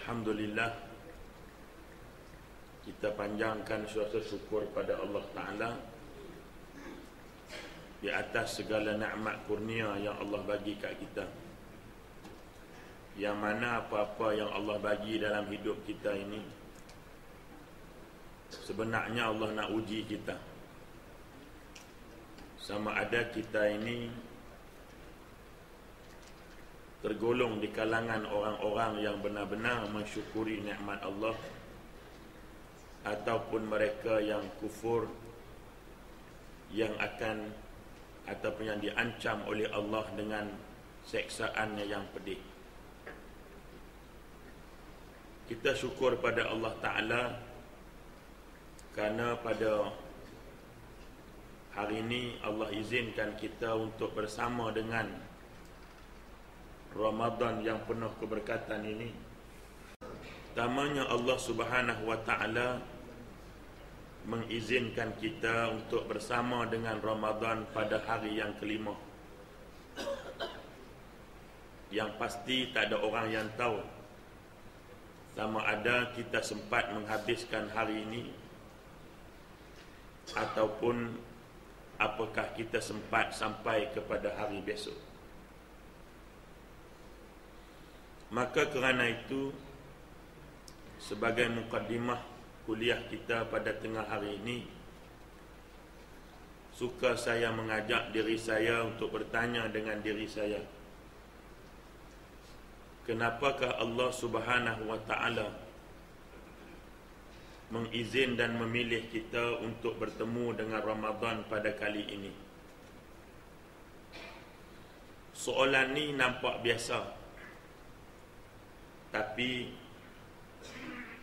Alhamdulillah, kita panjangkan suasana syukur pada Allah Ta'ala di atas segala nikmat kurnia yang Allah bagi kat kita. Yang mana apa-apa yang Allah bagi dalam hidup kita ini, sebenarnya Allah nak uji kita, sama ada kita ini tergolong di kalangan orang-orang yang benar-benar mensyukuri nikmat Allah, ataupun mereka yang kufur, yang akan ataupun yang diancam oleh Allah dengan seksaannya yang pedih. Kita syukur pada Allah Ta'ala kerana pada hari ini Allah izinkan kita untuk bersama dengan Ramadan yang penuh keberkatan ini. Pertamanya Allah Subhanahu wa Ta'ala mengizinkan kita untuk bersama dengan Ramadan pada hari yang kelima. Yang pasti tak ada orang yang tahu sama ada kita sempat menghabiskan hari ini ataupun apakah kita sempat sampai kepada hari besok. Maka kerana itu, sebagai mukaddimah kuliah kita pada tengah hari ini, suka saya mengajak diri saya untuk bertanya dengan diri saya, kenapakah Allah Subhanahu wa Ta'ala mengizin dan memilih kita untuk bertemu dengan Ramadan pada kali ini? Soalan ni nampak biasa, tapi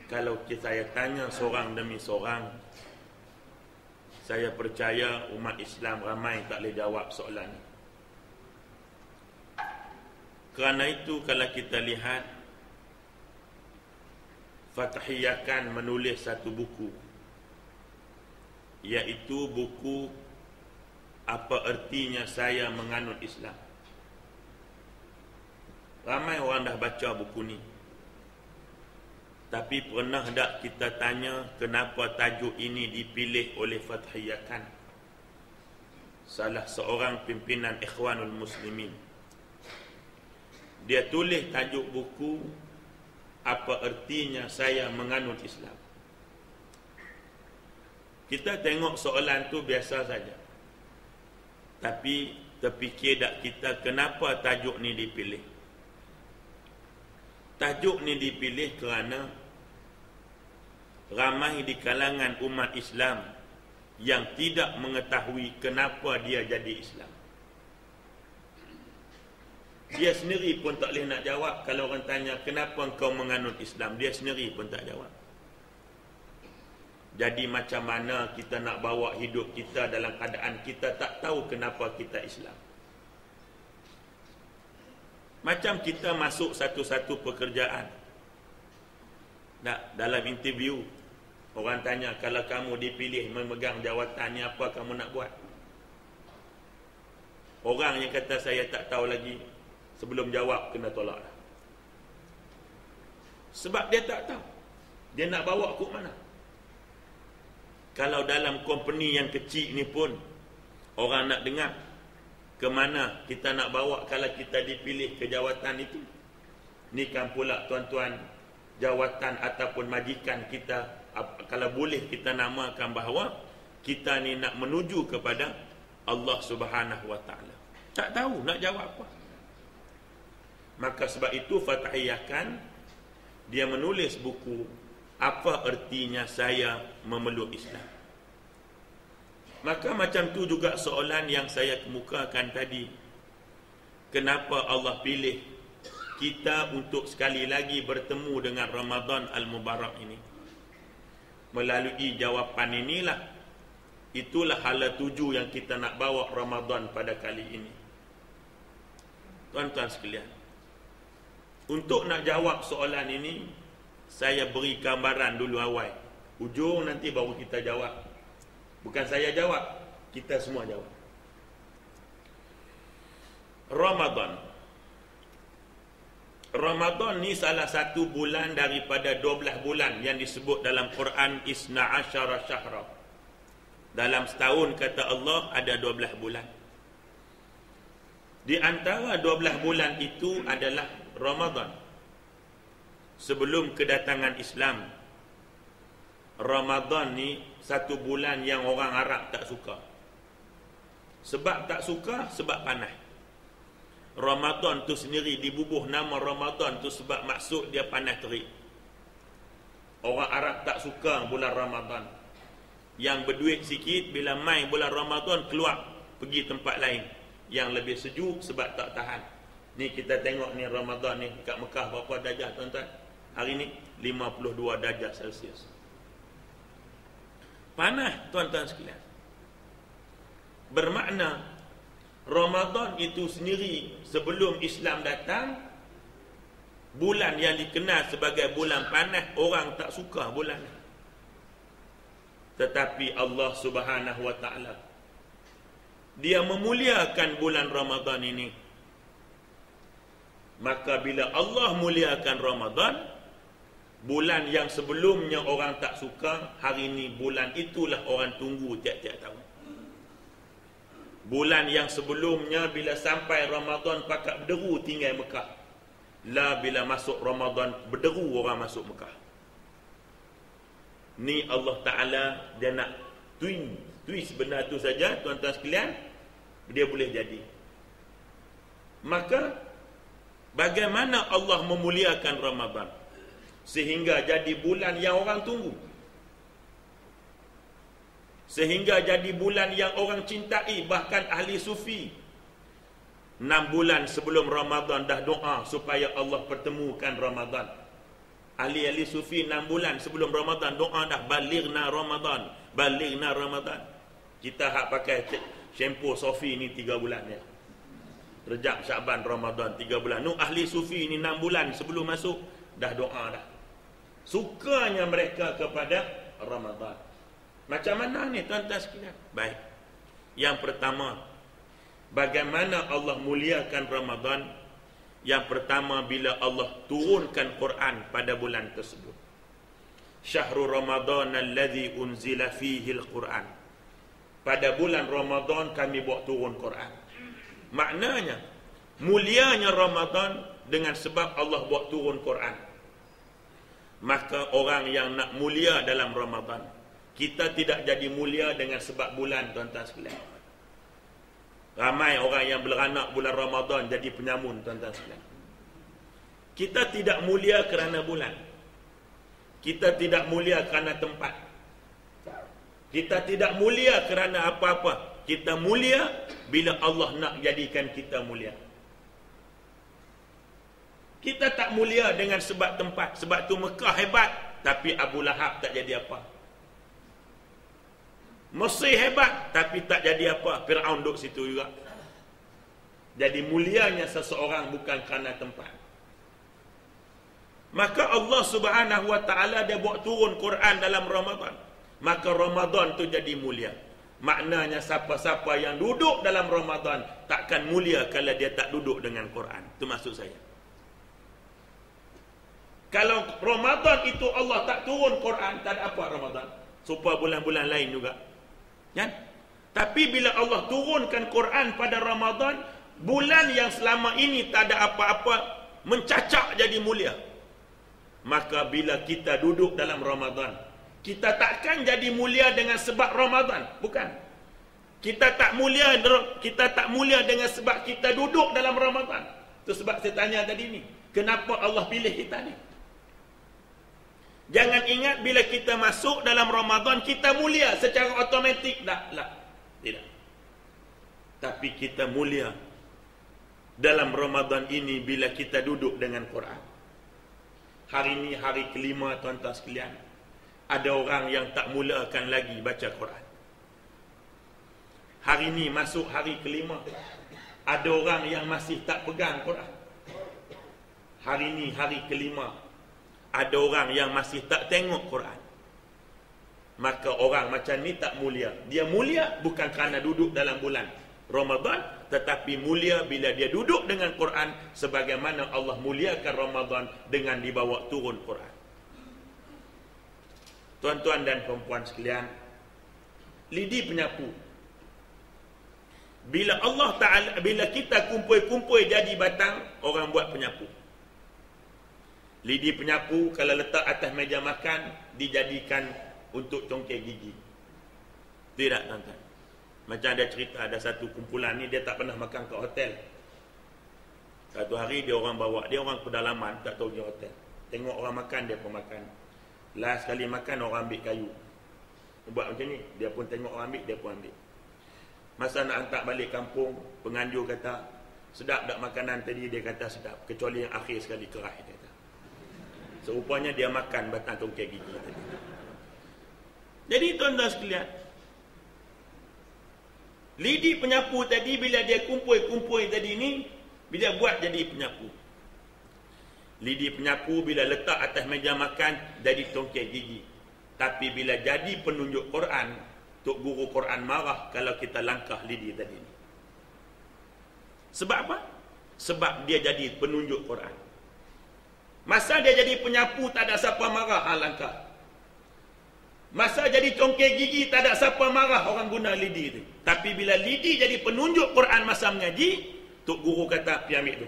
kalau saya tanya seorang demi seorang, saya percaya umat Islam ramai tak boleh jawab soalan ni. Kerana itu, kalau kita lihat, Fathiyakan menulis satu buku, iaitu buku Apa Ertinya Saya Menganut Islam. Ramai orang dah baca buku ni, tapi pernah tak kita tanya kenapa tajuk ini dipilih oleh Fathiyakan, salah seorang pimpinan Ikhwanul Muslimin? Dia tulis tajuk buku Apa Ertinya Saya Menganut Islam. Kita tengok soalan tu biasa saja, tapi terfikir tak kita kenapa tajuk ni dipilih? Tajuk ni dipilih kerana ramai di kalangan umat Islam yang tidak mengetahui kenapa dia jadi Islam. Dia sendiri pun tak boleh nak jawab. Kalau orang tanya kenapa engkau menganut Islam, dia sendiri pun tak jawab. Jadi macam mana kita nak bawa hidup kita dalam keadaan kita tak tahu kenapa kita Islam? Macam kita masuk satu-satu pekerjaan. Dalam interview, orang tanya, kalau kamu dipilih memegang jawatan ni, apa kamu nak buat? Orang yang kata saya tak tahu lagi, sebelum jawab kena tolak. Sebab dia tak tahu dia nak bawa ke mana. Kalau dalam company yang kecil ni pun orang nak dengar ke mana kita nak bawa kalau kita dipilih ke jawatan itu. Ni kan pula tuan-tuan, jawatan ataupun majikan kita, kalau boleh kita namakan bahawa kita ni nak menuju kepada Allah Subhanahu wa Ta'ala. Tak tahu nak jawab apa. Maka sebab itu Fathiyakan dia menulis buku Apa Ertinya Saya Memeluk Islam. Maka macam tu juga soalan yang saya kemukakan tadi, kenapa Allah pilih kita untuk sekali lagi bertemu dengan Ramadan Al-Mubarak ini? Melalui jawapan inilah, itulah hala tuju yang kita nak bawa Ramadan pada kali ini. Tuan-tuan sekalian, untuk nak jawab soalan ini, saya beri gambaran dulu awal. Ujung nanti baru kita jawab. Bukan saya jawab, kita semua jawab. Ramadan Ramadan ni salah satu bulan daripada 12 bulan yang disebut dalam Quran Isna Asyara Syahra. Dalam setahun kata Allah ada 12 bulan. Di antara 12 bulan itu adalah Ramadan. Sebelum kedatangan Islam, Ramadan ni satu bulan yang orang Arab tak suka. Sebab tak suka, sebab panas. Ramadan tu sendiri dibubuh nama Ramadan tu sebab maksud dia panas terik. Orang Arab tak suka bulan Ramadan. Yang berduit sikit bila main bulan Ramadan keluar pergi tempat lain yang lebih sejuk sebab tak tahan. Ni kita tengok ni Ramadan ni kat Mekah berapa darjah tuan-tuan? Hari ni 52 darjah Celsius. Panas tuan-tuan sekalian. Bermakna Ramadan itu sendiri sebelum Islam datang, bulan yang dikenal sebagai bulan panas, orang tak suka bulan ni. Tetapi Allah Subhanahu wa ta'ala, dia memuliakan bulan Ramadan ini. Maka bila Allah muliakan Ramadan, bulan yang sebelumnya orang tak suka, hari ini bulan itulah orang tunggu tiap-tiap tahun. Bulan yang sebelumnya bila sampai Ramadan pakat berderu tinggal Mekah. Lah bila masuk Ramadan berderu orang masuk Mekah. Ni Allah Ta'ala dia nak twist benda tu saja tuan-tuan sekalian, dia boleh jadi. Maka bagaimana Allah memuliakan Ramadan sehingga jadi bulan yang orang tunggu, sehingga jadi bulan yang orang cintai. Bahkan ahli sufi 6 bulan sebelum Ramadan dah doa supaya Allah pertemukan Ramadan. Ahli sufi 6 bulan sebelum Ramadan doa dah, balighna Ramadan, balighna Ramadan. Kita hak pakai shampoo Sofi ni 3 bulan ya. Rejab, Syaban, Ramadan 3 bulan. Nu ahli sufi ni 6 bulan sebelum masuk dah doa dah. Sukanya mereka kepada Ramadan. Macam mana ni tuan-tuan sekalian? Baik. Yang pertama, bagaimana Allah muliakan Ramadan? Yang pertama, bila Allah turunkan Quran pada bulan tersebut. Syahrul Ramadan alladhi unzila fihi al-Quran. Pada bulan Ramadan kami buat turun Quran. Maknanya, mulianya Ramadan dengan sebab Allah buat turun Quran. Maka orang yang nak mulia dalam Ramadan, kita tidak jadi mulia dengan sebab bulan tuan-tuan sekalian. Ramai orang yang beranak bulan Ramadan jadi penyamun tuan-tuan sekalian. Kita tidak mulia kerana bulan. Kita tidak mulia kerana tempat. Kita tidak mulia kerana apa-apa. Kita mulia bila Allah nak jadikan kita mulia. Kita tak mulia dengan sebab tempat. Sebab tu Mekah hebat, tapi Abu Lahab tak jadi apa. Mesir hebat, tapi tak jadi apa. Fir'aun duduk situ juga. Jadi mulianya seseorang bukan kerana tempat. Maka Allah Subhanahu wa ta'ala dia buat turun Quran dalam Ramadan. Maka Ramadan tu jadi mulia. Maknanya siapa-siapa yang duduk dalam Ramadan takkan mulia kalau dia tak duduk dengan Quran. Itu maksud saya. Kalau Ramadan itu Allah tak turun Quran, tak ada apa Ramadan. Supaya bulan-bulan lain juga. Kan? Tapi bila Allah turunkan Quran pada Ramadan, bulan yang selama ini tak ada apa-apa mencacak jadi mulia. Maka bila kita duduk dalam Ramadan, kita takkan jadi mulia dengan sebab Ramadan. Bukan. Kita tak mulia dengan sebab kita duduk dalam Ramadan. Itu sebab saya tanya tadi ni, kenapa Allah pilih kita ni? Jangan ingat bila kita masuk dalam Ramadan kita mulia secara automatik. Tidak. Tapi kita mulia dalam Ramadan ini bila kita duduk dengan Quran. Hari ini hari kelima tuan-tuan sekalian. Ada orang yang tak mulakan lagi baca Quran. Hari ini masuk hari kelima. Ada orang yang masih tak pegang Quran. Hari ini hari kelima. Ada orang yang masih tak tengok Quran. Maka orang macam ni tak mulia. Dia mulia bukan kerana duduk dalam bulan, Ramadan, tetapi mulia bila dia duduk dengan Quran sebagaimana Allah muliakan Ramadan dengan dibawa turun Quran. Tuan-tuan dan perempuan sekalian, lidi penyapu. Bila Allah Ta'ala, bila kita kumpul-kumpul jadi batang, orang buat penyapu. Lidi penyapu kalau letak atas meja makan, dijadikan untuk congkak gigi. Tidak, tuan-tuan. Macam ada cerita, ada satu kumpulan ni, dia tak pernah makan kat hotel. Satu hari dia orang bawa, dia orang pedalaman, tak tahu dia hotel. Tengok orang makan, dia pun makan. Last kali makan, orang ambil kayu. Buat macam ni, dia pun tengok orang ambil, dia pun ambil. Masa nak hantar balik kampung, penganjur kata, sedap tak makanan tadi? Dia kata sedap, kecuali yang akhir sekali kerah, dia kata. Serupanya dia makan batang congkak gigi tadi. Jadi tuan-tuan sekalian, lidi penyapu tadi bila dia kumpul-kumpul tadi ni, bila buat jadi penyapu. Lidi penyapu bila letak atas meja makan jadi congkak gigi. Tapi bila jadi penunjuk Quran, Tok Guru Quran marah kalau kita langkah lidi tadi ni. Sebab apa? Sebab dia jadi penunjuk Quran. Masa dia jadi penyapu tak ada siapa marah hang langkah. Masa jadi congkak gigi tak ada siapa marah orang guna lidi tu. Tapi bila lidi jadi penunjuk Quran masa mengaji, Tok Guru kata pergi ambil tu.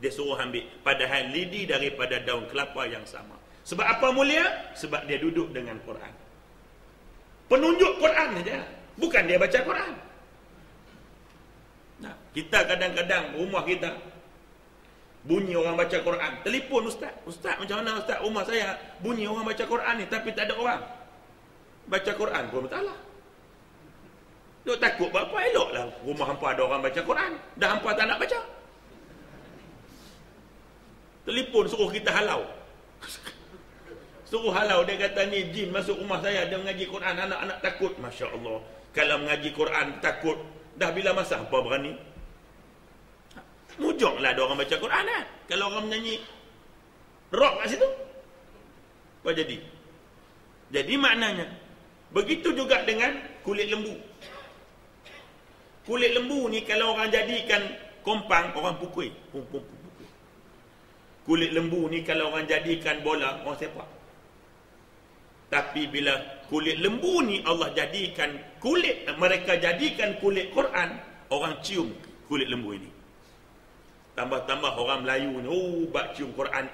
Dia suruh ambil. Padahal lidi daripada daun kelapa yang sama. Sebab apa mulia? Sebab dia duduk dengan Quran. Penunjuk Quran saja. Bukan dia baca Quran. Nah, kita kadang-kadang rumah kita bunyi orang baca Quran. Telefon ustaz. Ustaz macam mana ustaz? Rumah saya bunyi orang baca Quran ni tapi tak ada orang. Baca Quran pun salah. Duk takut apa eloklah rumah hampa ada orang baca Quran. Dah hampa tak nak baca. Telefon suruh kita halau. Suruh halau, dia kata ni jin masuk rumah saya, dia mengaji Quran, anak-anak takut. Masya Allah, kalau mengaji Quran takut, dah bila masa apa berani? Mujoklah ada orang baca Quran kan? Kalau orang menyanyi rock kat situ, apa jadi? Jadi maknanya begitu juga dengan kulit lembu. Kulit lembu ni kalau orang jadikan kompang, orang pukul. Kulit lembu ni kalau orang jadikan bola, orang sepak. Tapi bila kulit lembu ni Allah jadikan kulit, mereka jadikan kulit Quran, orang cium kulit lembu ini. Tambah-tambah orang Melayu ni, oh, bak cium Quran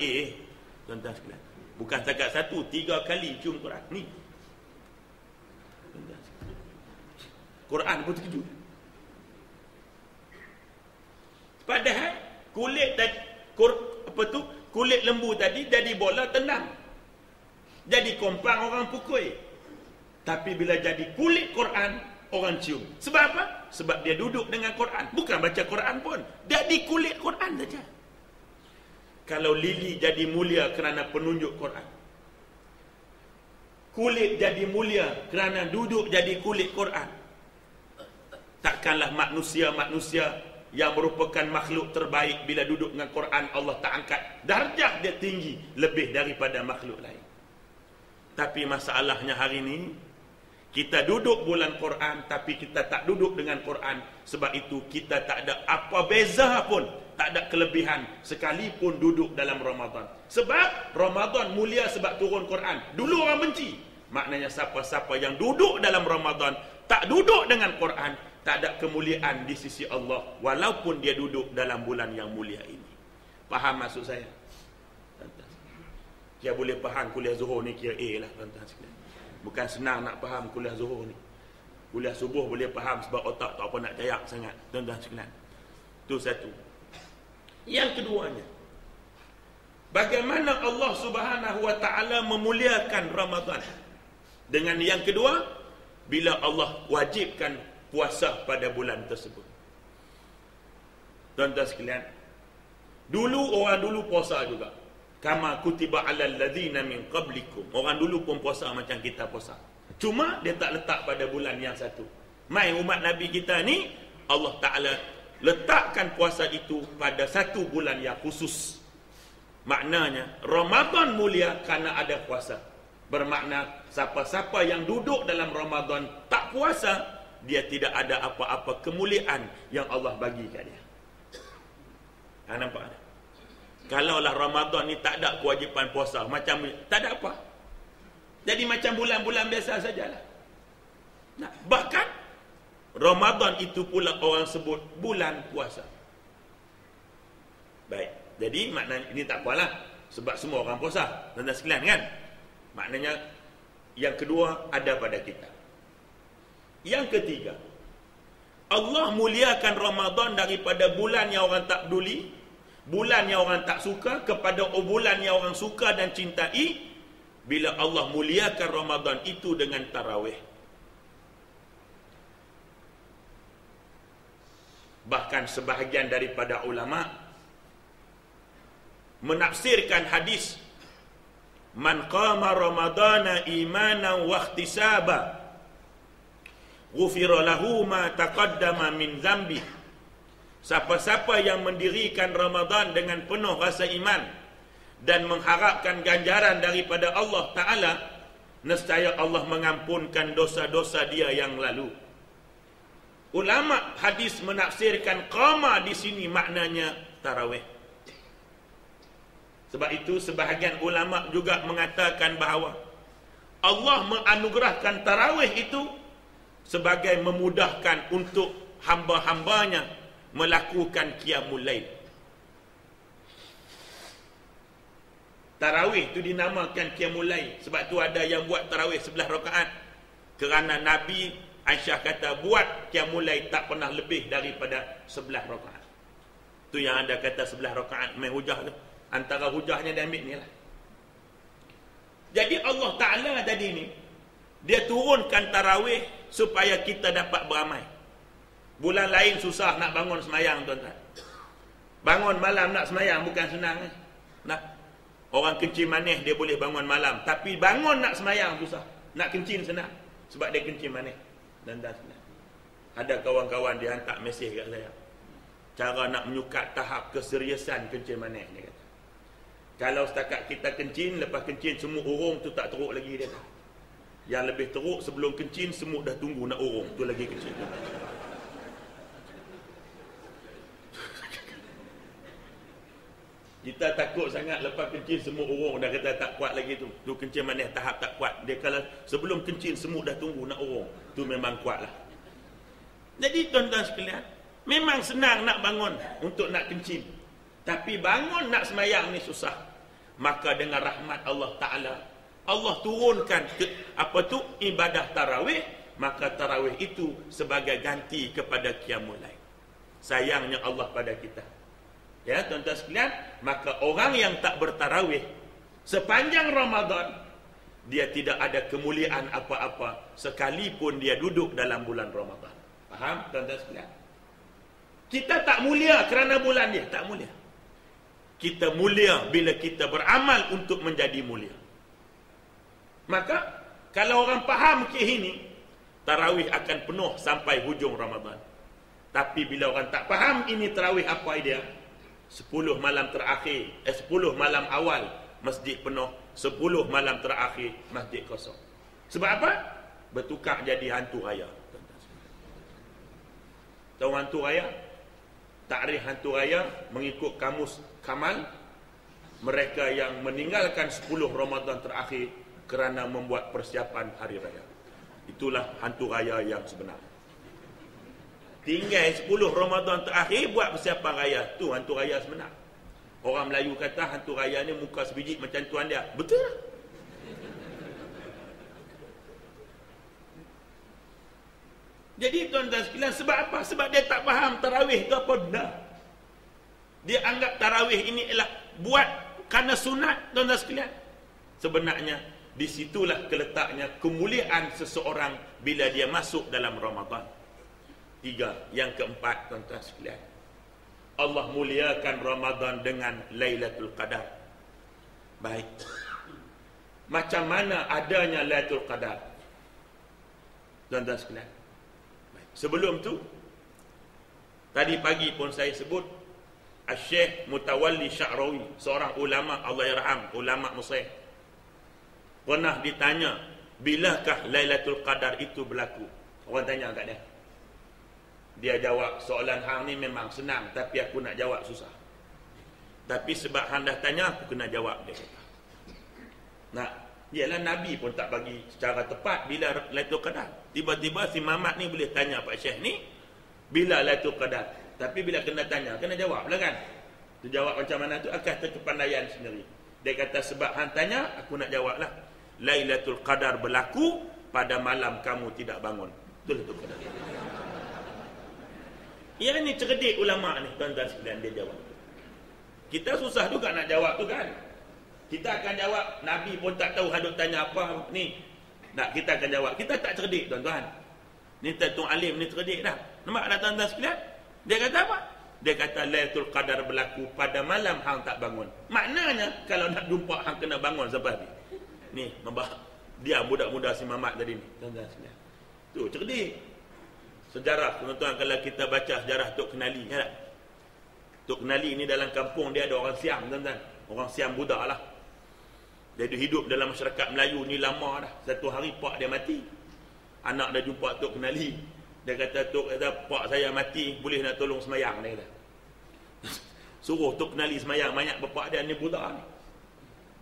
tuan-tuan sekalian. Bukan setakat 1, 3 kali cium Quran ni. Quran pun terkejut. Padahal kulit kulit lembu tadi jadi bola tendang. Jadi kompang orang pukul. Tapi bila jadi kulit Quran, orang cium. Sebab apa? Sebab dia duduk dengan Quran. Bukan baca Quran pun. Jadi kulit Quran saja. Kalau lili jadi mulia kerana penunjuk Quran. Kulit jadi mulia kerana duduk jadi kulit Quran. Takkanlah manusia-manusia yang merupakan makhluk terbaik bila duduk dengan Quran Allah tak angkat darjah dia tinggi lebih daripada makhluk lain. Tapi masalahnya hari ini kita duduk bulan Quran tapi kita tak duduk dengan Quran. Sebab itu kita tak ada apa beza pun, tak ada kelebihan sekalipun duduk dalam Ramadan. Sebab Ramadan mulia sebab turun Quran. Dulu orang benci. Maknanya siapa-siapa yang duduk dalam Ramadan tak duduk dengan Quran, tak ada kemuliaan di sisi Allah walaupun dia duduk dalam bulan yang mulia ini. Faham maksud saya? Dia boleh faham kuliah Zuhur ni kira A lah tuan-tuan sekalian. Bukan senang nak faham kuliah Zuhur ni. Kuliah subuh boleh faham sebab otak tak apa nak cayak sangat tuan-tuan sekalian. Itu satu. Yang keduanya, bagaimana Allah Subhanahu wa taala memuliakan Ramadan. Dengan yang kedua, bila Allah wajibkan puasa pada bulan tersebut. Tuan-tuan sekalian, dulu orang dulu puasa juga. Kama kutiba alal ladzina min qablikum. Orang dulu pun puasa macam kita puasa. Cuma dia tak letak pada bulan yang satu. Mai umat Nabi kita ni, Allah Ta'ala letakkan puasa itu pada satu bulan yang khusus. Maknanya Ramadan mulia kerana ada puasa. Bermakna siapa-siapa yang duduk dalam Ramadan tak puasa, dia tidak ada apa-apa kemuliaan yang Allah bagi kat dia. Nampak tak? Kalaulah Ramadan ni tak ada kewajipan puasa, macam tak ada apa. Jadi macam bulan-bulan biasa sajalah. Nah, bahkan Ramadan itu pula orang sebut bulan puasa. Baik. Jadi maknanya ini tak apalah, sebab semua orang puasa, tuan-tuan sekalian kan. Maknanya yang kedua ada pada kita. Yang ketiga, Allah muliakan Ramadan daripada bulan yang orang tak peduli, bulan yang orang tak suka, kepada bulan yang orang suka dan cintai, bila Allah muliakan Ramadan itu dengan tarawih. Bahkan sebahagian daripada ulama menafsirkan hadis man qama ramadana imanan wa ihtisaba ghufira lahu ma taqaddama min dhanbi. Siapa-siapa yang mendirikan Ramadan dengan penuh rasa iman dan mengharapkan ganjaran daripada Allah Ta'ala, nescaya Allah mengampunkan dosa-dosa dia yang lalu. Ulama hadis menafsirkan qama di sini maknanya tarawih. Sebab itu sebahagian ulama juga mengatakan bahawa Allah menganugerahkan tarawih itu sebagai memudahkan untuk hamba-hambanya melakukan qiyamul lail. Tarawih itu dinamakan qiyamul lail sebab tu ada yang buat tarawih 11 rakaat. Kerana Nabi Aisyah kata buat qiyamul lail tak pernah lebih daripada 11 rakaat. Tu yang ada kata 11 rakaat main hujah tu. Antara hujahnya dia ambil ni lah. Jadi Allah Ta'ala tadi ni dia turunkan tarawih supaya kita dapat beramai. Bulan lain susah nak bangun semayang, tuan-tuan. Bangun malam nak semayang bukan senang. Nak orang kencing manis dia boleh bangun malam, tapi bangun nak semayang susah. Nak kencing senang sebab dia kencing manis. Dan senang. Ada kawan-kawan dia hantar mesej kat saya. Cara nak menyukat tahap keseriusan kencing manis, dia kata. Kalau setakat kita kencing, lepas kencing semut urung tu tak teruk lagi, dia kata. Yang lebih teruk sebelum kencing semut dah tunggu nak urung, tu lagi kencing. Kita takut sangat lepas kencing semut urung, dah kata tak kuat lagi tu. Tu kencing manis tahap tak kuat. Dia kalau sebelum kencing semut dah tunggu nak urung, tu memang kuat lah. Jadi tuan-tuan sekalian, memang senang nak bangun untuk nak kencing, tapi bangun nak semayang ni susah. Maka dengan rahmat Allah Ta'ala, Allah turunkan ibadah tarawih. Maka tarawih itu sebagai ganti kepada qiyamul lail. Sayangnya Allah pada kita, ya tuan-tuan sekalian, maka orang yang tak bertarawih sepanjang Ramadan, dia tidak ada kemuliaan apa-apa sekalipun dia duduk dalam bulan Ramadan. Faham tuan-tuan sekalian? Kita tak mulia kerana bulan dia, tak mulia. Kita mulia bila kita beramal untuk menjadi mulia. Maka kalau orang faham ke ini, tarawih akan penuh sampai hujung Ramadan. Tapi bila orang tak faham ini tarawih apa dia, 10 malam terakhir, 10 malam awal masjid penuh, 10 malam terakhir masjid kosong. Sebab apa? Bertukar jadi hantu raya. Tahu hantu raya? Takrif hantu raya mengikut kamus Kamal, mereka yang meninggalkan 10 Ramadan terakhir kerana membuat persiapan hari raya. Itulah hantu raya yang sebenar. Tinggal 10 Ramadan terakhir buat persiapan raya, tu hantu raya sebenar. Orang Melayu kata hantu raya ni muka sebiji macam tuan dia. Betul lah. Jadi tuan-tuan sekalian, sebab apa? Sebab dia tak faham tarawih tu apa benda. Dia anggap tarawih ini ialah buat kerana sunat, tuan-tuan sekalian. Sebenarnya disitulah keletaknya kemuliaan seseorang bila dia masuk dalam Ramadan. 3. Yang keempat, tuan-tuan sekalian, Allah muliakan Ramadan dengan Lailatul Qadar. Baik. Macam mana adanya Lailatul Qadar, tuan-tuan sekalian? Baik. Sebelum tu, tadi pagi pun saya sebut Syekh Mutawalli Sya'rawi, seorang ulama Allah yarham, ulama Mesir, pernah ditanya bilakah Lailatul Qadar itu berlaku. Orang tanya kat dia, Dia jawab, soalan hang ni memang senang, tapi aku nak jawab susah. Tapi sebab hang dah tanya, aku kena jawab, dia kata. Nah, ialah Nabi pun tak bagi secara tepat bila Lailatul Qadar. Tiba-tiba si Mamat ni boleh tanya Pak Syekh ni, bila Lailatul Qadar. Tapi bila kena tanya, kena jawab lah kan. Dia jawab macam mana tu, akan terkepandaian sendiri. Dia kata, sebab hang tanya, aku nak jawab lah. Lailatul Qadar berlaku pada malam kamu tidak bangun. Betul Lailatul Qadar. Yang ni cerdik ulama' ni, tuan-tuan sekalian, dia jawab. Kita susah juga nak jawab tu kan. Kita akan jawab, Nabi pun tak tahu hadut tanya apa ni. Tak, kita akan jawab. Kita tak cerdik tuan-tuan. Ni Tuan Alim ni cerdik dah. Nampak tak tuan-tuan sekalian? Dia kata apa? Dia kata Lailatul Qadar berlaku pada malam hang tak bangun. Maknanya kalau nak jumpa hang kena bangun sampai habis. Ni dia budak-muda si Mamat tadi ni, tuan-tuan sekalian. Tu cerdik. Sejarah tuan-tuan, kalau kita baca sejarah Tok Kenali, ya tak? Tok Kenali ni dalam kampung dia ada orang Siam, tuan-tuan. Orang Siam Buddha lah. Dia hidup dalam masyarakat Melayu ni lama dah. Satu hari pak dia mati. Anak dah jumpa Tok Kenali. Dia kata, Tok kata, pak saya mati, boleh nak tolong semayang, dia kata. Suruh Tok Kenali semayang mayat bapak dia ni Buddha ni.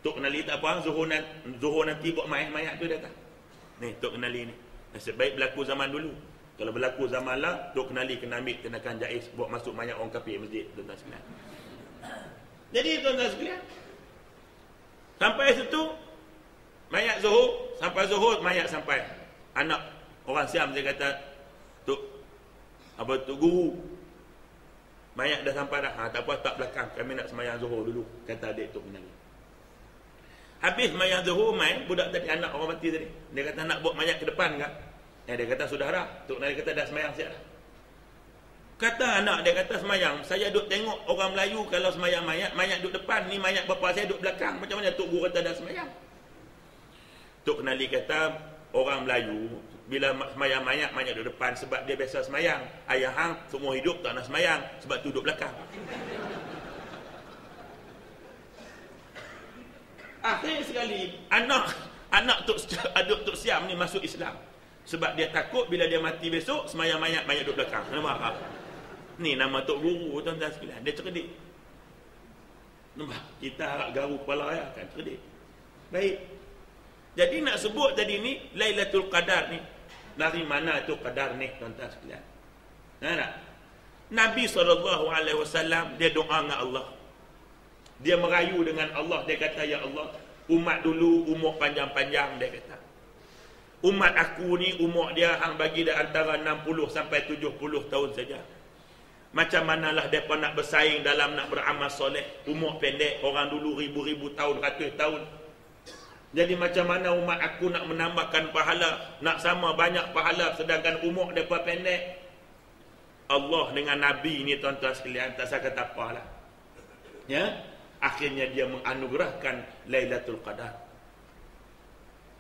Tok Kenali tak apa, Zuhur nanti buat mayat tu, dia kata. Ni Tok Kenali ni. Nasib baik berlaku zaman dulu. Kalau berlaku zaman lah, Tok Kenali kena ambil tindakan jaiz buat masuk mayat orang kafir masjid, tuan-tuan sekalian. Jadi tuan-tuan sekalian, sampai situ mayat Zuhur, sampai Zuhur mayat sampai. Anak orang Siam dia kata, Tok Guru, mayat dah sampai dah. Tak apa, tak belakang, kami nak sembahyang Zuhur dulu, kata adik Tok Kenali. Habis mayat Zuhur main, budak tadi, anak orang mati tadi, dia kata nak bawa mayat ke depan kan? Dia kata sudah dah. Tok Kenali kata dah sembahyang siap dah. Kata anak dia kata semayang, saya duk tengok orang Melayu kalau semayang mayat duk depan, ni mayat bapa saya duk belakang. Macam mana Tok Guru kata dah semayang? Tok Kenali kata orang Melayu bila semayang mayat duk depan sebab dia biasa semayang. Ayah hang semua hidup tak nak semayang sebab tu duk belakang. Akhir sekali anak Tok Siam ni masuk Islam. Sebab dia takut bila dia mati besok semayang mayat duk belakang. Nampak? Ni nama Tok Guru, tuan-tuan sekalian. Dia cerdik. Nampak? Kita harap garu kepala ya kan, cerdik. Baik. Jadi nak sebut tadi ni Lailatul Qadar ni, dari mana tu qadar ni, tuan-tuan sekalian? Nah. Nabi SAW dia doa dengan Allah. Dia merayu dengan Allah, dia kata, ya Allah, umat dulu umur panjang-panjang, dia kata. Umat aku ni umur dia hang bagi dia antara 60 sampai 70 tahun saja. Macam manalah mereka nak bersaing dalam nak beramal soleh. Umur pendek, orang dulu ribu-ribu tahun, ratus tahun. Jadi macam mana umat aku nak menambahkan pahala, nak sama banyak pahala sedangkan umur mereka pendek. Allah dengan Nabi ni tuan-tuan sekalian, tak saya kata apalah. Ya? Akhirnya dia menganugerahkan Lailatul Qadar.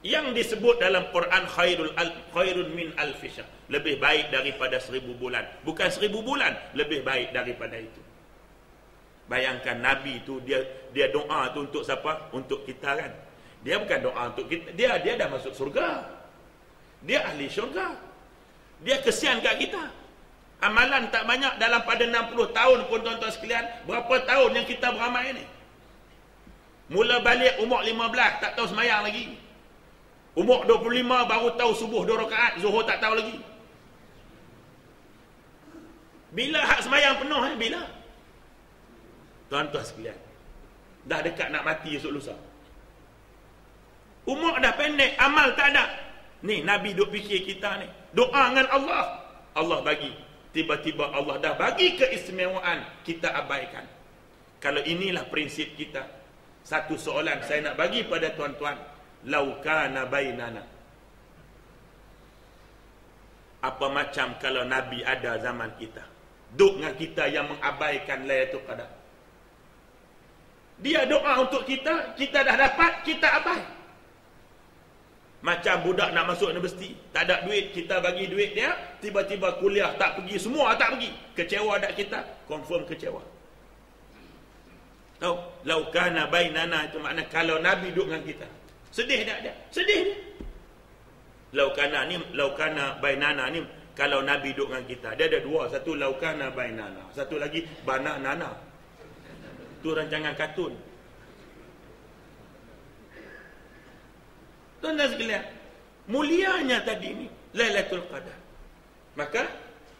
Yang disebut dalam Quran khairun min alfi syahr, lebih baik daripada 1000 bulan. Bukan 1000 bulan, lebih baik daripada itu. Bayangkan Nabi tu dia doa tu untuk siapa? Untuk kita kan. Dia bukan doa untuk kita. Dia dah masuk surga. Dia ahli syurga. Dia kesian kat kita. Amalan tak banyak dalam pada 60 tahun pun tuan-tuan sekalian. Berapa tahun yang kita beramal ini? Mula balik umur 15 tak tahu semayang lagi. Umur 25 baru tahu subuh 2 rakaat, Zuhur tak tahu lagi. Bila hak semayang penuh bila? Tuan-tuan sekalian, dah dekat nak mati esok lusa. Umur dah pendek, amal tak ada. Ni Nabi duk fikir kita ni. Doa dengan Allah, Allah bagi. Tiba-tiba Allah dah bagi keistimewaan, kita abaikan. Kalau inilah prinsip kita. Satu soalan saya nak bagi pada tuan-tuan. Lau kana bainana, apa macam kalau Nabi ada zaman kita, duk dengan kita yang mengabaikan Lailatul Qadar. Dia doa untuk kita, kita dah dapat, kita abai. Macam budak nak masuk universiti, tak ada duit, kita bagi duit dia, tiba-tiba kuliah tak pergi, semua tak pergi. Kecewa tak kita? Confirm kecewa. Tahu? Lau kana bainana itu makna kalau Nabi duk dengan kita. Sedih tak dia? Sedih dia. Lau kana bainana ni kalau Nabi duduk dengan kita. Dia ada dua, satu laukana bainana, satu lagi bananana. Itu rancangan kartun. Tuan-tuan sekalian, mulianya tadi ni Lailatul Qadar. Maka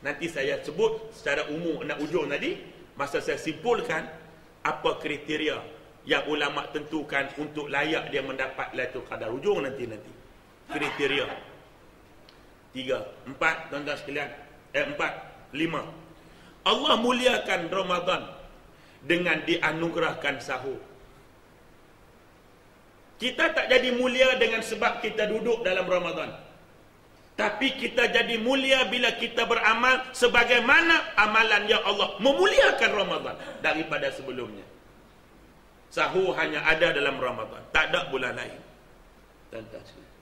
nanti saya sebut secara umum nak ujung tadi, masa saya simpulkan apa kriteria yang ulama tentukan untuk layak dia mendapat Lailatul Qadar. Ujung nanti kriteria 3, 4 tuan-tuan sekalian. 4, 5. Allah muliakan Ramadan dengan dianugerahkan sahur. Kita tak jadi mulia dengan sebab kita duduk dalam Ramadan. Tapi kita jadi mulia bila kita beramal sebagaimana amalan yang Allah memuliakan Ramadan daripada sebelumnya. Sahur hanya ada dalam Ramadan, tak ada bulan lain. Tuan-tuan sekalian.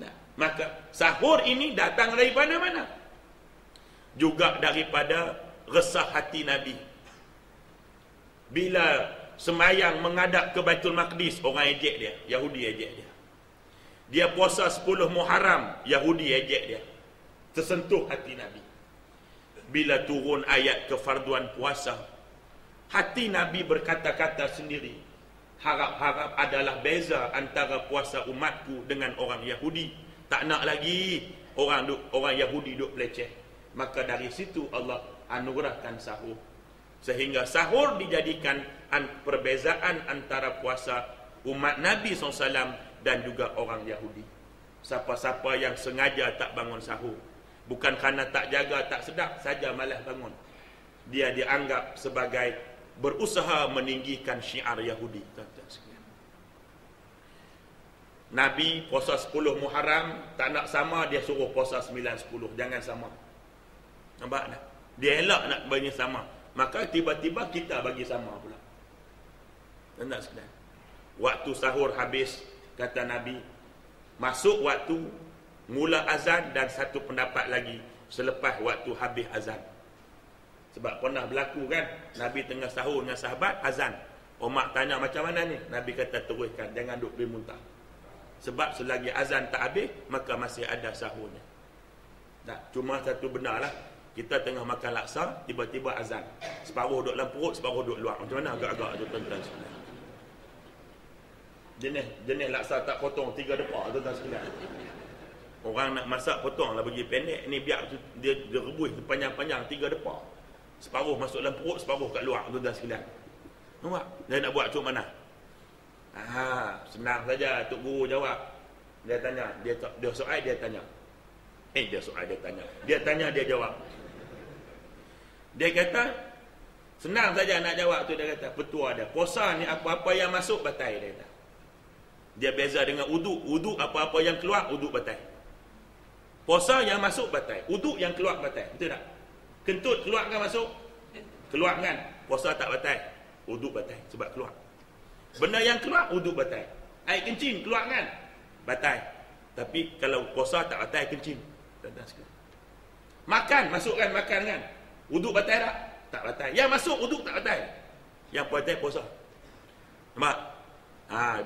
Nah, maka sahur ini datang daripada mana? Juga daripada resah hati Nabi. Bila semayang menghadap ke Baitul Maqdis, orang ejek dia, Yahudi ejek dia. Dia puasa 10 Muharram, Yahudi ejek dia. Tersentuh hati Nabi. Bila turun ayat kefarduan puasa, hati Nabi berkata-kata sendiri, harap-harap adalah beza antara puasa umatku dengan orang Yahudi. Tak nak lagi orang Yahudi duk peleceh. Maka dari situ Allah anugerahkan sahur. Sehingga sahur dijadikan perbezaan antara puasa umat Nabi SAW dan juga orang Yahudi. Siapa-siapa yang sengaja tak bangun sahur, bukan kerana tak jaga, tak sedap saja malas bangun, dia dianggap sebagai berusaha meninggikan syiar Yahudi. Nabi puasa 10 Muharram, tak nak sama, dia suruh puasa 9-10. Jangan sama. Nampak tak? Dia elak nak bagi sama. Maka tiba-tiba kita bagi sama pula. Tak sekalian. Waktu sahur habis, kata Nabi, masuk waktu mula azan dan satu pendapat lagi selepas waktu habis azan. Sebab pernah berlaku kan, Nabi tengah sahur dengan sahabat, azan. Umar tanya macam mana ni? Nabi kata teruskan, jangan duduk bermuntah. Sebab selagi azan tak habis, maka masih ada sahurnya. Tak, cuma satu benar lah. Kita tengah makan laksa, tiba-tiba azan. Separuh duduk dalam perut, separuh duduk luar. Macam mana agak-agak tu tuan-tuan sekalian? Jenis laksa tak potong 3 depak tuan-tuan sekalian. Orang nak masak potong lah bagi pendek. Ni biar dia rebus panjang-panjang 3 depak. Separuh masuk dalam perut, separuh kat luar tuan-tuan sekalian. Nampak? Dia nak buat macam mana? Senang saja Tok Guru jawab. Dia tanya, dia soal, dia tanya. Dia soal, dia tanya. Dia tanya, dia jawab. Dia kata, senang saja nak jawab tu. Dia kata, petua dia, puasa ni apa-apa yang masuk batal. Dia kata. Dia beza dengan uduk. Uduk apa-apa yang keluar, uduk batal. Puasa yang masuk batal, uduk yang keluar batal. Betul tak? Kentut keluar kan masuk? Keluar kan? Puasa tak batal, uduk batal sebab keluar. Benda yang keluar, uduk batal. Air kencing keluar kan? Batal. Tapi kalau puasa tak batal kencing. Makan, masukkan makan kan? Uduk batal tak? Tak batal. Yang masuk uduk tak batal. Yang batal puasa. Nampak?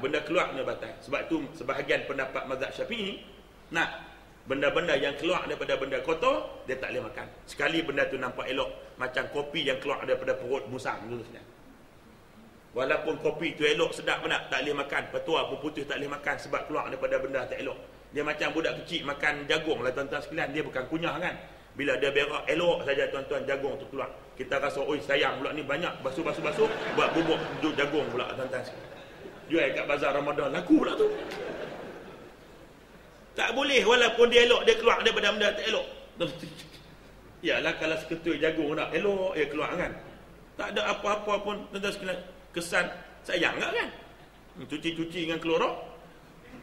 Benda keluar ni batal. Sebab tu sebahagian pendapat mazhab Syafi'i nak benda-benda yang keluar daripada benda kotor, dia tak boleh makan. Sekali benda tu nampak elok, macam kopi yang keluar daripada perut musang dulu sebenarnya. Walaupun kopi tu elok, sedap benar, tak boleh makan. Petua pun putih tak boleh makan sebab keluar daripada benda tak elok. Dia macam budak kecil makan jagung lah tuan-tuan sekalian. Dia bukan kunyah kan. Bila dia berak elok saja tuan-tuan, jagung tu keluar. Kita rasa, oi sayang pula ni banyak basuh-basuh buat bubuk jagung pula tuan-tuan sekalian. Jual kat bazar Ramadan, laku pula tu. Tak boleh, walaupun dia elok, dia keluar daripada benda tak elok. Yalah kalau seketul jagung nak elok, keluar kan. Tak ada apa-apa pun tuan-tuan sekalian. Kesan sayang tak kan? Cuci-cuci dengan klorok,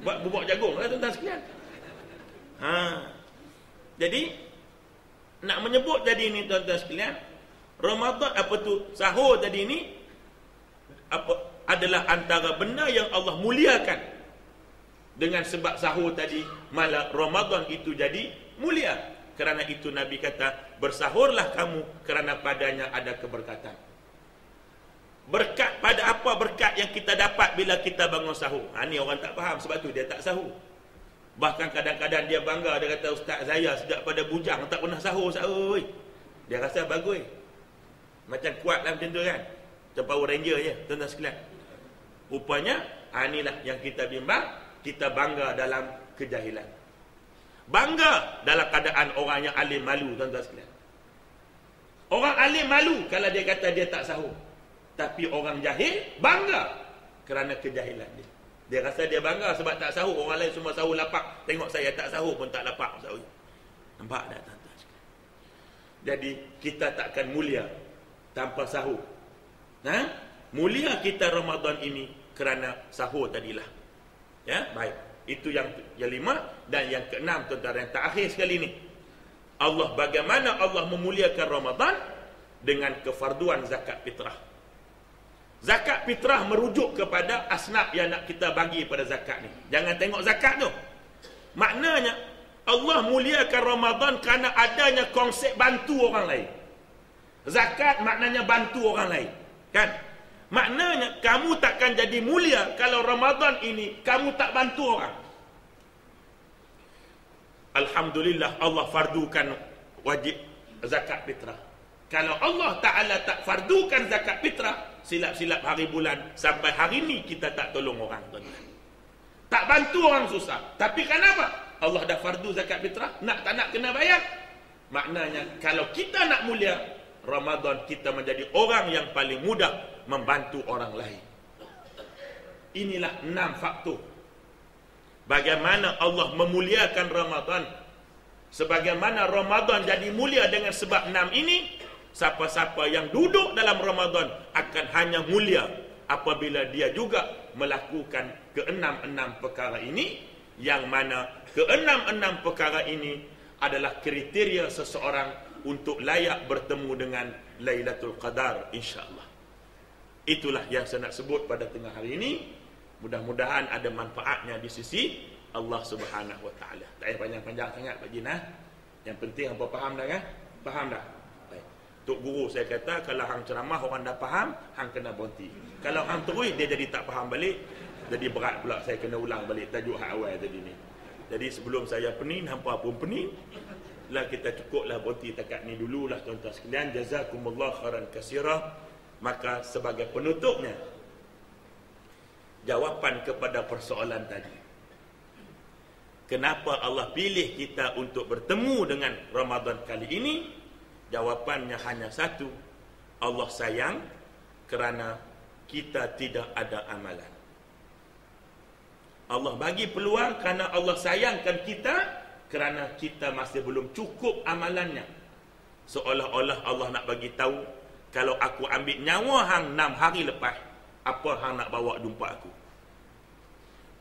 buat bubuk jagung lah tuan-tuan sekalian. Jadi nak menyebut tadi ni tuan-tuan sekalian, Ramadan apa tu sahur tadi ni adalah antara benda yang Allah muliakan. Dengan sebab sahur tadi, malah Ramadan itu jadi mulia. Kerana itu Nabi kata, bersahurlah kamu kerana padanya ada keberkatan. Berkat pada apa berkat yang kita dapat bila kita bangun sahur? Ni orang tak faham, sebab tu dia tak sahur. Bahkan kadang-kadang dia bangga, dia kata, ustaz saya sejak pada bujang tak pernah sahur. Dia rasa bagus. Macam kuat lah macam tu kan. Macam Power Ranger je, tuan-tuan sekalian. Rupanya, inilah yang kita bimbang, kita bangga dalam kejahilan. Bangga dalam keadaan orang yang alim malu, tuan-tuan sekalian. Orang alim malu kalau dia kata dia tak sahur. Tapi orang jahil bangga kerana kejahilan dia. Dia rasa dia bangga sebab tak sahur. Orang lain semua sahur lapak. Tengok saya tak sahur pun tak lapak sahur. Nampak tak, tuan-tuan sekalian? Jadi kita takkan mulia tanpa sahur. Mulia kita Ramadan ini kerana sahur tadilah. Ya, baik. Itu yang 5 dan yang ke-6, tuan-tuan, yang terakhir sekali ni. Bagaimana Allah memuliakan Ramadan dengan kefarduan zakat fitrah. Zakat fitrah merujuk kepada asnaf yang nak kita bagi pada zakat ni. Jangan tengok zakat tu. Maknanya Allah muliakan Ramadan kerana adanya konsep bantu orang lain. Zakat maknanya bantu orang lain, kan? Maknanya kamu takkan jadi mulia kalau Ramadan ini kamu tak bantu orang. Alhamdulillah Allah fardukan wajib zakat fitrah. Kalau Allah Ta'ala tak fardukan zakat fitrah, silap-silap hari bulan sampai hari ni kita tak tolong orang, tuan-tuan. Tak bantu orang susah. Tapi kenapa? Allah dah fardu zakat fitrah, nak tak nak kena bayar. Maknanya kalau kita nak mulia Ramadan, kita menjadi orang yang paling mudah membantu orang lain. Inilah 6 faktor bagaimana Allah memuliakan Ramadan. Sebagaimana Ramadan jadi mulia dengan sebab 6 ini, siapa-siapa yang duduk dalam Ramadan akan hanya mulia apabila dia juga melakukan ke-6 perkara ini, yang mana ke-6 perkara ini adalah kriteria seseorang untuk layak bertemu dengan Lailatul Qadar, insya-Allah. Itulah yang saya nak sebut pada tengah hari ini. Mudah-mudahan ada manfaatnya di sisi Allah Subhanahu Wa Taala. Tak payah panjang-panjang sangat Pak Jin. Yang penting hangpa faham dah kan? Faham dah? Baik. Tok guru saya kata kalau hang ceramah orang dah faham, hang kena berhenti. Kalau hang terus dia jadi tak faham balik, jadi berat pula saya kena ulang balik tajuk hak awal tadi ni. Jadi sebelum saya pening, hangpa pun pening. Lah kita cukuplah berhenti takat ni dululah, tuan-tuan sekalian. Jazakumullah khairan katsira. Maka sebagai penutupnya, jawapan kepada persoalan tadi, kenapa Allah pilih kita untuk bertemu dengan Ramadan kali ini? Jawapannya hanya satu. Allah sayang kerana kita tidak ada amalan. Allah bagi peluang kerana Allah sayangkan kita, kerana kita masih belum cukup amalannya. Seolah-olah Allah nak bagi tahu, kalau aku ambil nyawa hang 6 hari lepas, apa hang nak bawa jumpa aku?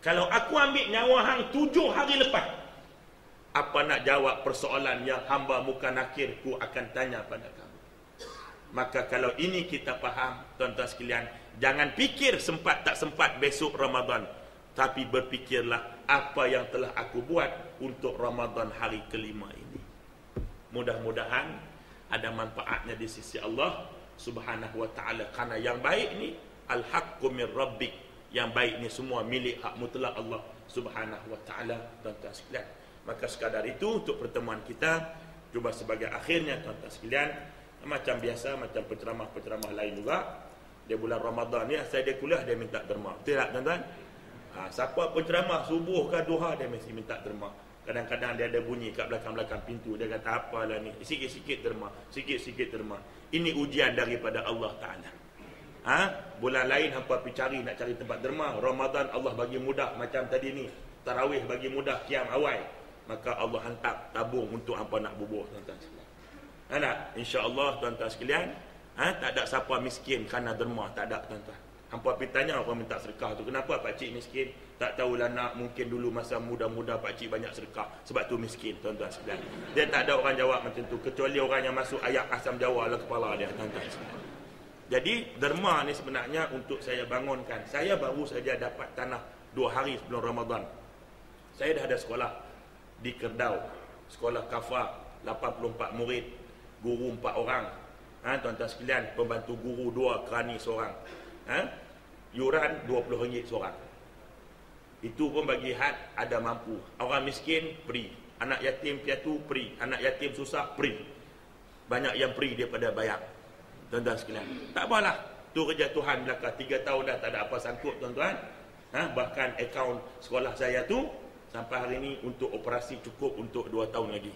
Kalau aku ambil nyawa hang 7 hari lepas, apa nak jawab persoalan yang hamba muka nakir ku akan tanya pada kamu? Maka kalau ini kita faham, tuan-tuan sekalian, jangan fikir sempat tak sempat besok Ramadan, tapi berfikirlah apa yang telah aku buat untuk Ramadan hari ke-5 ini. Mudah-mudahan ada manfaatnya di sisi Allah Subhanahu Wa Taala. Karena yang baik ni al-haqqu min rabbik, yang baik ni semua milik hak mutlak Allah Subhanahu Wa Taala, tuan-tuan sekalian. Maka sekadar itu untuk pertemuan kita. Cuba sebagai akhirnya, tuan-tuan sekalian, macam biasa, macam penceramah-penceramah lain juga, dia bulan Ramadan ni asal dia kuliah dia minta derma. Betul tak, tuan-tuan? Siapa penceramah subuh ke duha dia mesti minta derma. Kadang-kadang dia ada bunyi kat belakang-belakang pintu, dia kata apalah ni, sikit-sikit derma, sikit-sikit derma. Ini ujian daripada Allah Ta'ala. Bulan lain hampa pergi cari, nak cari tempat derma. Ramadan Allah bagi mudah macam tadi ni, tarawih bagi mudah, qiyam awal, maka Allah hantar tabung untuk hampa nak bubuh, tuan-tuan sekalian. InsyaAllah, tuan-tuan sekalian, tak ada siapa miskin kerana derma, tak ada, tuan-tuan. Hampa pergi tanya orang minta sedekah tu, kenapa pakcik miskin? Tak tahulah nak, mungkin dulu masa muda-muda pakcik banyak sedekah, sebab tu miskin, tuan-tuan sekalian. Dia tak ada orang jawab macam tu, kecuali orang yang masuk ayat asam Jawa lah kepala dia, tuan-tuan sekalian. Jadi derma ni sebenarnya untuk saya bangunkan. Saya baru saja dapat tanah 2 hari sebelum Ramadan. Saya dah ada sekolah di Kerdau, sekolah kafa, 84 murid, guru 4 orang. Tuan-tuan sekalian, pembantu guru 2, kerani seorang. Yuran RM20 seorang. Itu pun bagi had ada mampu. Orang miskin free, anak yatim piatu free, anak yatim susah free. Banyak yang free daripada bayar. Tuan-tuan sekalian, tak apalah, tu kerja Tuhan belaka. 3 tahun dah tak ada apa sangkut tuan-tuan. Bahkan akaun sekolah saya tu sampai hari ni untuk operasi cukup untuk 2 tahun lagi.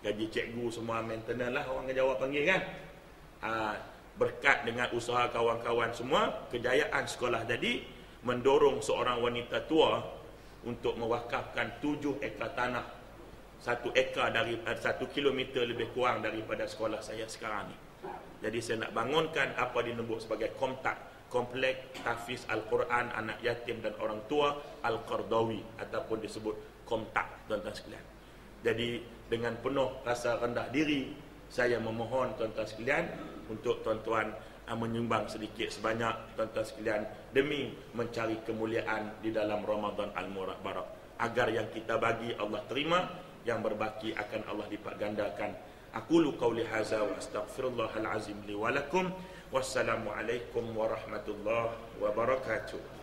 Gaji cikgu semua maintenance lah orang Jawa panggil kan. Berkat dengan usaha kawan-kawan semua, kejayaan sekolah tadi mendorong seorang wanita tua untuk mewakafkan 7 ekar tanah, 1 ekar dari 1 kilometer lebih kurang daripada sekolah saya sekarang ni. Jadi saya nak bangunkan apa dinebut sebagai komplek tahfiz Al-Quran anak yatim dan orang tua Al-Qardawi ataupun disebut Komtak, tuan-tuan sekalian. Jadi dengan penuh rasa rendah diri saya memohon tuan-tuan sekalian untuk tuan-tuan menyumbang sedikit sebanyak tuan-tuan sekalian demi mencari kemuliaan di dalam Ramadan Al-Mubarak, agar yang kita bagi Allah terima, yang berbaki akan Allah lipat gandakan. Aqulu qawli hadza wa astaghfirullahal azim li wa lakum. Wassalamu alaikum warahmatullahi wabarakatuh.